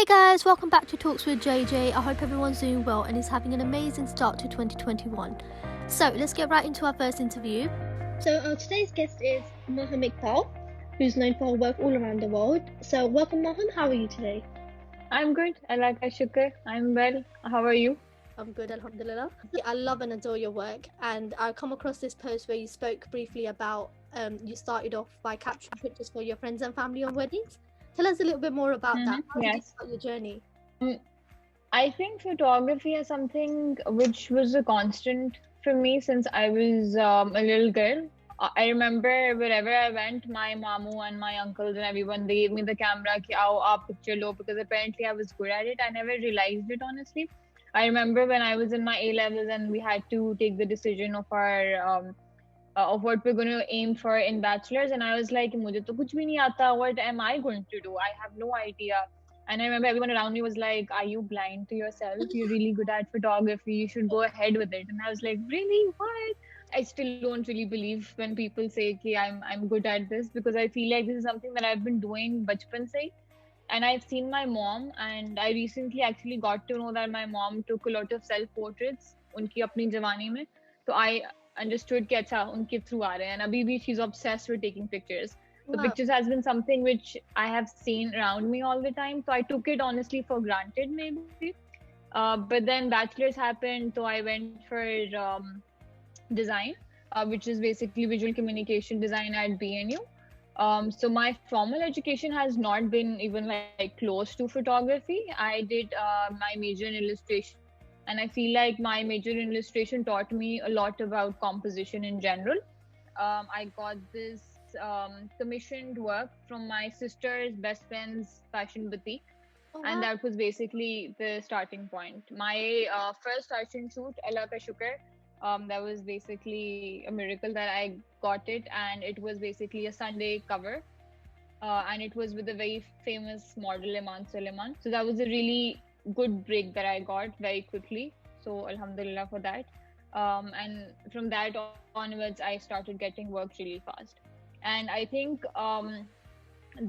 Hey guys, welcome back to Talks with JJ. I hope everyone's doing well and is having an amazing start to 2021. So let's get right into our first interview. So today's guest is Maham Iqbal, who's known for her work all around the world. So welcome Maham, how are you today? I'm good. Allah ka shukr. I'm well. How are you? I'm good, alhamdulillah. I love and adore your work, and I come across this post where you spoke briefly about you started off by capturing pictures for your friends and family on weddings. Tell us a little bit more about that. How did you Yes. start your journey? I think photography is something which was a constant for me since I was a little girl. I remember wherever I went, my mamu and my uncles and everyone, they gave me the camera, ki aao aap picture lo, because apparently I was good at it. I never realized it, honestly. I remember when I was in my A levels and we had to take the decision of our of what we're going to aim for in bachelors, and I was like, "Mujhe to kuch bhi nahi aata. What am I going to do? I have no idea." And I remember everyone around me was like, "Are you blind to yourself? You're really good at photography. You should go ahead with it." And I was like, "Really? What?" I still don't really believe when people say कि I'm good at this, because I feel like this is something that I've been doing bachpan se. And I've seen my mom, and I recently actually got to know that my mom took a lot of self portraits उनकी अपनी जवानी में. So I understood कि अच्छा उनके through आ रहे हैं, and अभी भी she's obsessed with taking pictures. So Wow. pictures has been something which I have seen around me all the time. So I took it honestly for granted maybe. But then bachelor's happened, so I went for design, which is basically visual communication design at BNU. So my formal education has not been even like close to photography. I did my major in illustration, and I feel like my major in illustration taught me a lot about composition in general. I got this commissioned work from my sister's best friend's fashion boutique. Oh, And wow. that was basically the starting point. My first fashion shoot, Allah ka shukr, that was basically a miracle that I got it, and it was basically a Sunday cover, and it was with a very famous model, Iman Suleiman. So that was a really good break that I got very quickly. So Alhamdulillah for that. And from that onwards, I started getting work really fast. And I think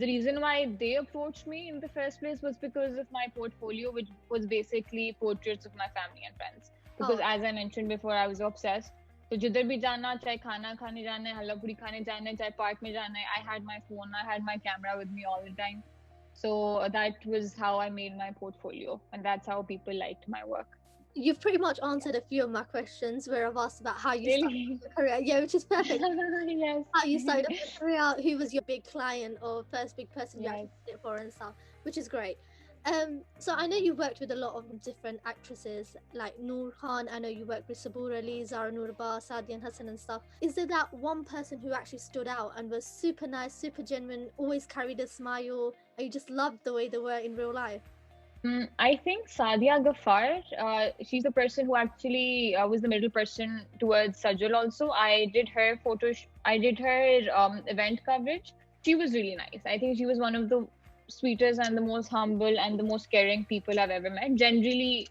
the reason why they approached me in the first place was because of my portfolio, which was basically portraits of my family and friends. Because as I mentioned before, I was obsessed. So जिधर भी जाना, चाहे खाना खाने जाना है, हल्ला पूरी खाने जाना है, चाहे पार्क में जाना है, I had my phone, I had my camera with me all the time. So that was how I made my portfolio, and that's how people liked my work. You've pretty much answered a few of my questions where I've asked about how you Really? started your career. Yeah, which is perfect. Yes. How you started your career, who was your big client or first big person you actually Yes. did it for and stuff, which is great. So I know you worked with a lot of different actresses like Noor Khan. I know you worked with Sabur Ali, Zara Nurba, Sadian Hassan and stuff. Is there that one person who actually stood out and was super nice, super genuine, always carried a smile, and you just loved the way they were in real life? I think Sadia Ghaffar, she's the person who actually was the middle person towards Sajal also. I did her I did her event coverage. She was really nice. I think she was one of the sweetest and the most humble and the most caring people I've ever met. Generally,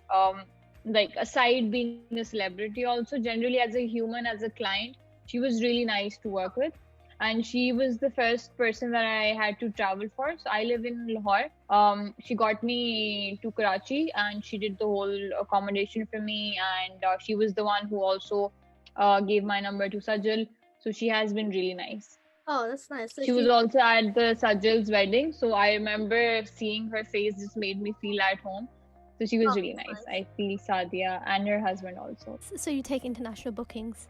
like aside being a celebrity also, generally as a human, as a client, she was really nice to work with. And she was the first person that I had to travel for. So I live in Lahore. She got me to Karachi, and she did the whole accommodation for me. And she was the one who also gave my number to Sajal. So she has been really nice. Oh, that's nice. So She was also at the Sajal's wedding. So I remember seeing her face just made me feel at home. So she was really nice. I feel Sadia and her husband also. So you take international bookings?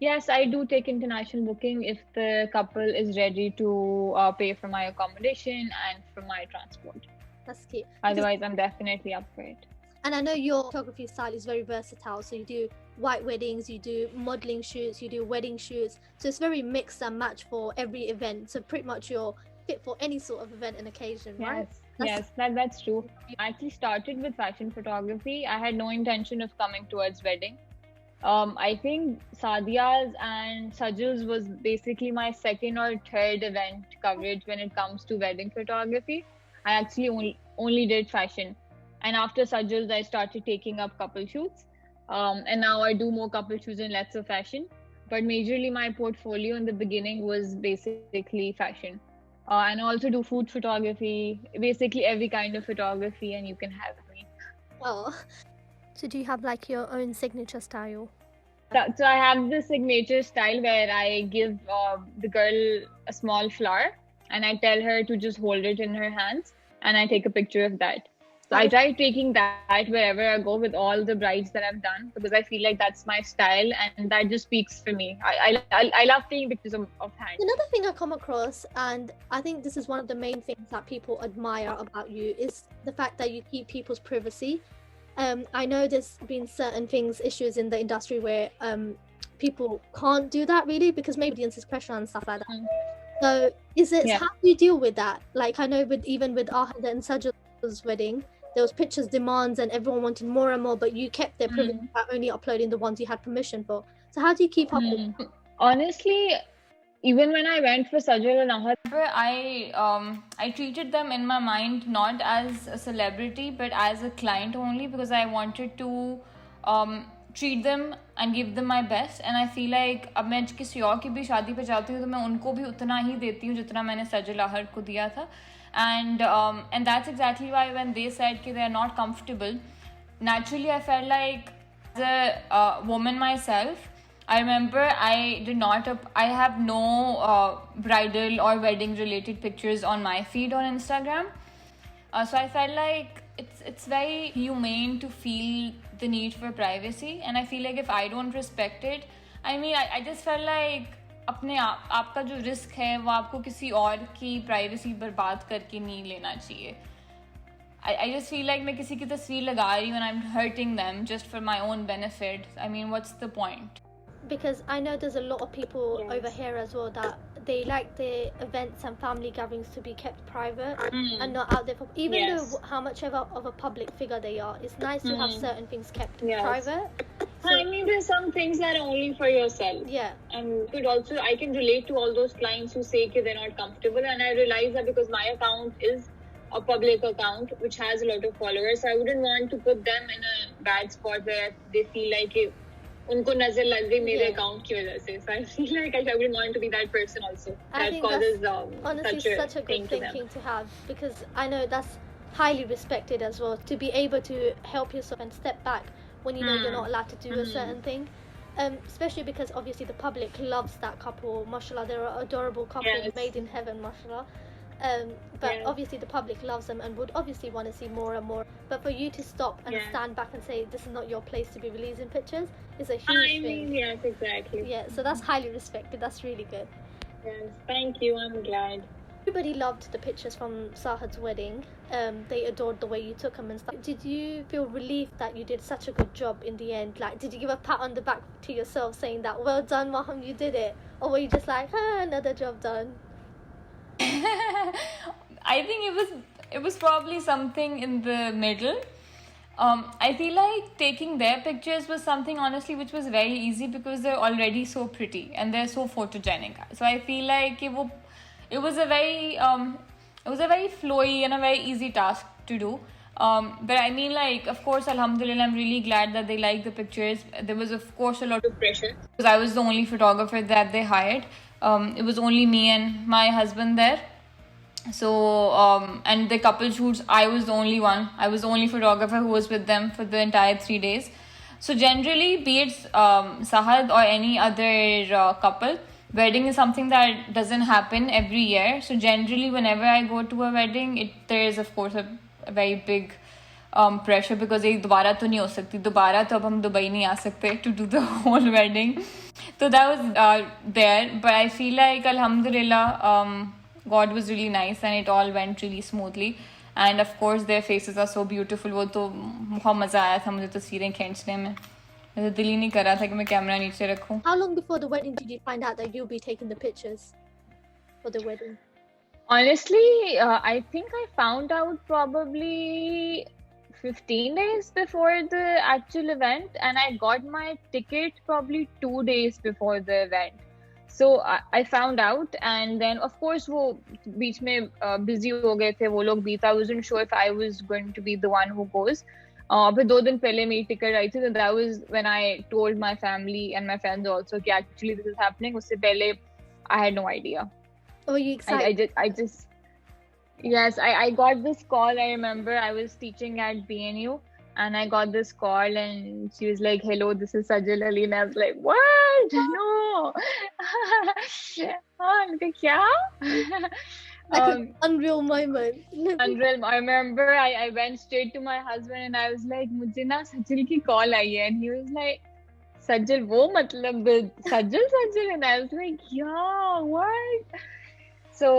Yes, I do take international booking if the couple is ready to pay for my accommodation and for my transport. That's cute. Otherwise, I'm definitely up for it. And I know your photography style is very versatile. So you do white weddings, you do modeling shoots, you do wedding shoots. So it's very mixed and matched for every event. So pretty much you're fit for any sort of event and occasion, right? Yes, that's true. I actually started with fashion photography. I had no intention of coming towards wedding. I think Sadia's and Sajal's was basically my second or third event coverage when it comes to wedding photography. I actually only did fashion. And after Sajal's, I started taking up couple shoots. And now I do more couple shoots and less of fashion. But majorly my portfolio in the beginning was basically fashion. And I also do food photography, basically every kind of photography, and you can have me. Oh. So do you have like your own signature style? So I have the signature style where I give the girl a small flower and I tell her to just hold it in her hands and I take a picture of that. So I try taking that wherever I go with all the brides that I've done because I feel like that's my style and that just speaks for me. I love taking pictures of hands. Another thing I come across, and I think this is one of the main things that people admire about you, is the fact that you keep people's privacy. I know there's been certain issues in the industry where people can't do that really because maybe audience's pressure and stuff like that. So how do you deal with that? Like I know even with Ahad and Sajid's wedding, there was pictures demands and everyone wanted more and more, but you kept their privacy by only uploading the ones you had permission for. So how do you keep up with that? Honestly, even when I went for Sajal and Ahad, I treated them in my mind not as a celebrity but as a client only because I wanted to treat them and give them my best. And I feel like अब मैं किसी और की भी शादी पे जाती हूँ तो मैं उनको भी उतना ही देती हूँ जितना मैंने सजल आहर को दिया था. And that's exactly why when they said that they are not comfortable, naturally I felt like as a woman myself, I remember I have no bridal or wedding related pictures on my feed on Instagram. So I felt like it's very humane to feel the need for privacy, and I feel like if I don't respect it, I just felt like अपने आपका जो risk है वो आपको किसी और की privacy बर्बाद करके नहीं लेना चाहिए. I just feel like मैं किसी की तस्वीर लगा रही हूँ and I'm hurting them just for my own benefit. I mean, what's the point? Because I know there's a lot of people over here as well that they like their events and family gatherings to be kept private and not out there for even though how much of a public figure they are. It's nice to have certain things kept private. So, I mean, there's some things that are only for yourself. Yeah. And I can relate to all those clients who say that they're not comfortable, and I realize that because my account is a public account which has a lot of followers, so I wouldn't want to put them in a bad spot where they feel like उनको नजर लग गई मेरे account की वजह से. So I feel like I wouldn't want to be that person also. I think causes honestly such a good thinking to have, because I know that's highly respected as well, to be able to help yourself and step back when you know you're not allowed to do a certain thing. Especially because obviously the public loves that couple, mashallah, they're an adorable couple, made in heaven, mashallah. But obviously the public loves them and would obviously want to see more and more. But for you to stop and stand back and say this is not your place to be releasing pictures is a huge thing. Yes, exactly. Yeah, so that's highly respected. That's really good. Yes, thank you. I'm glad. Everybody loved the pictures from Sahad's wedding. They adored the way you took them and stuff. Did you feel relieved that you did such a good job in the end? Like, did you give a pat on the back to yourself saying that, well done, Maham, you did it? Or were you just like, another job done? I think it was probably something in the middle. I feel like taking their pictures was something honestly which was very easy because they're already so pretty and they're so photogenic. So I feel like it was a very flowy and a very easy task to do. But I mean, like, of course, alhamdulillah, I'm really glad that they liked the pictures. There was, of course, a lot of pressure because I was the only photographer that they hired. It was only me and my husband there. So, and the couple shoots, I was the only one. I was the only photographer who was with them for the entire 3 days. So generally, be it Sahad or any other couple, wedding is something that doesn't happen every year. So generally, whenever I go to a wedding, there is, of course, a very big pressure because ये दोबारा तो नहीं हो सकती. दोबारा तो अब हम दुबई नहीं आ सकते to do the whole wedding. So that was there. But I feel like, alhamdulillah, God was really nice and it all went really smoothly. And of course, their faces are so beautiful. वो तो बहुत मजा आया था मुझे तस्वीरें खींचने में. मुझे दिल ही नहीं कर रहा था कि मैं कैमरा नीचे रखूं. How long before the wedding did you find out that you'll be taking the pictures for the wedding? Honestly, I think I found out probably 15 days before the actual event, and I got my ticket probably 2 days before the event. So I found out, and then of course वो बीच में busy हो गए थे वो लोग भी. I wasn't sure if I was going to be the one who goes. फिर 2 दिन पहले मेरी ticket आई थी, and that was when I told my family and my friends also कि actually this is happening. उससे पहले I had no idea. Were you excited? I just Yes, I got this call. I remember I was teaching at BNU and I got this call and she was like, "Hello, this is Sajal Ali." And I was like, "What? No." हाँ, मैंने कहा, क्या? Like an unreal moment. Unreal. I remember I went straight to my husband and I was like, मुझे ना सजल की call आई है. And he was like, सजल वो मतलब सजल. And I was like, yeah, what? So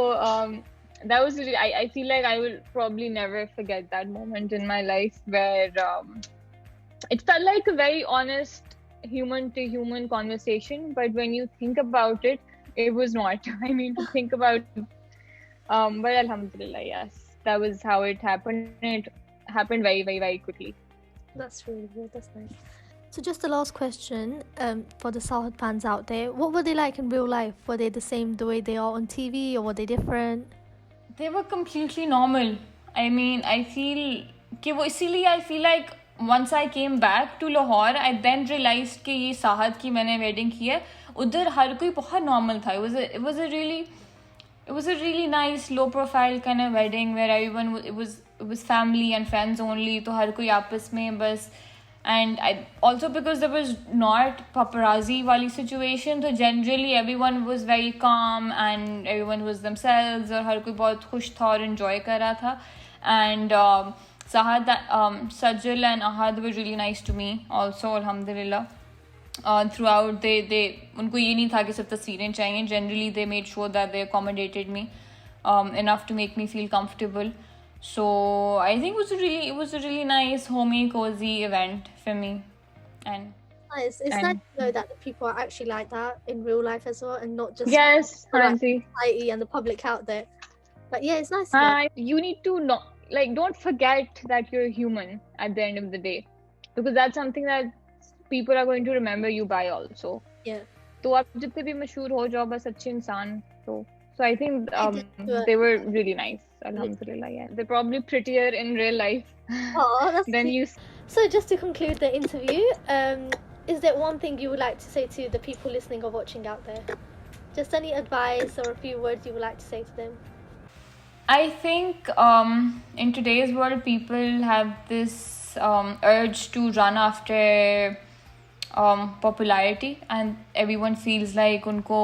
that was really, I feel like I will probably never forget that moment in my life where it felt like a very honest human to human conversation, but when you think about it, it was not. I mean, to think about but alhamdulillah, yes, that was how it happened. It happened very, very, very quickly. That's really good. That's nice. So just the last question for the Sahad fans out there. What were they like in real life? Were they the same the way they are on TV or were they different? They were completely normal. I mean, I feel like once I came back to Lahore, I then realized कि ये साहद की मैंने wedding की है. उधर हर कोई बहुत normal था. It was a really nice low profile kind of wedding where everyone it was family and friends only. तो हर कोई आपस में बस. And also because there was not paparazzi wali situation, so generally everyone was very calm and everyone was themselves और हर कोई बहुत खुश था और enjoy कर रहा था. And Sahad, Sajal and Ahad were really nice to me also, alhamdulillah. Throughout they उनको ये नहीं था कि सिर्फ तस्वीरें चाहिए. Generally they made sure that they accommodated me enough to make me feel comfortable. So I think it was a really nice, homey, cozy event for me. And Nice. It's nice to know that the people are actually like that in real life as well, and not just Yes, like Hansi. society and the public out there. But yeah, it's nice to know. You need to not don't forget that you're human at the end of the day, because that's something that people are going to remember you by also. Yeah. तो आप जितने भी मशहूर हो जाओ बस अच्छे इंसान तो. So I think they were really nice. Alhamdulillah, yeah. They're probably prettier in real life than you. So just to conclude the interview, is there one thing you would like to say to the people listening or watching out there? Just any advice or a few words you would like to say to them? I think in today's world, people have this urge to run after popularity, and everyone feels like उनको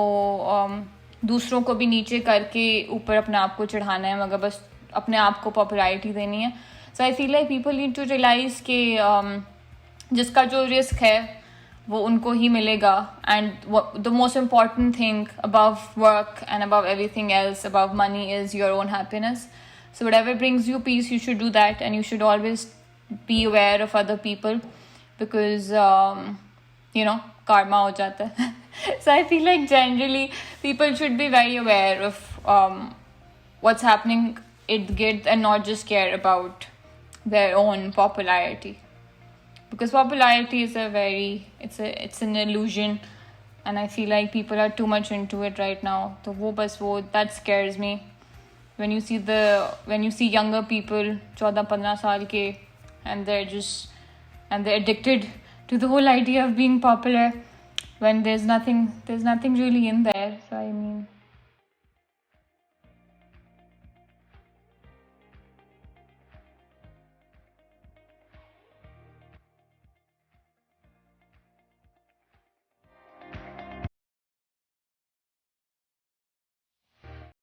दूसरों को भी नीचे करके ऊपर अपने आप को चढ़ाना है, मगर बस अपने आप को पॉपुलैरिटी देनी है. So I feel like people need to realise कि जिसका जो रिस्क है वो उनको ही मिलेगा. And the most important thing above work and above everything else, above money, is your own happiness. So whatever brings you peace, you should do that, and you should always be aware of other people, because karma हो जाता है. So I feel like generally people should be very aware of what's happening it and not just care about their own popularity, because popularity is it's an illusion, and I feel like people are too much into it right now. So that scares me when you see younger people 14-15 saal ke, and they're addicted to the whole idea of being popular when there's nothing really in there. So I mean,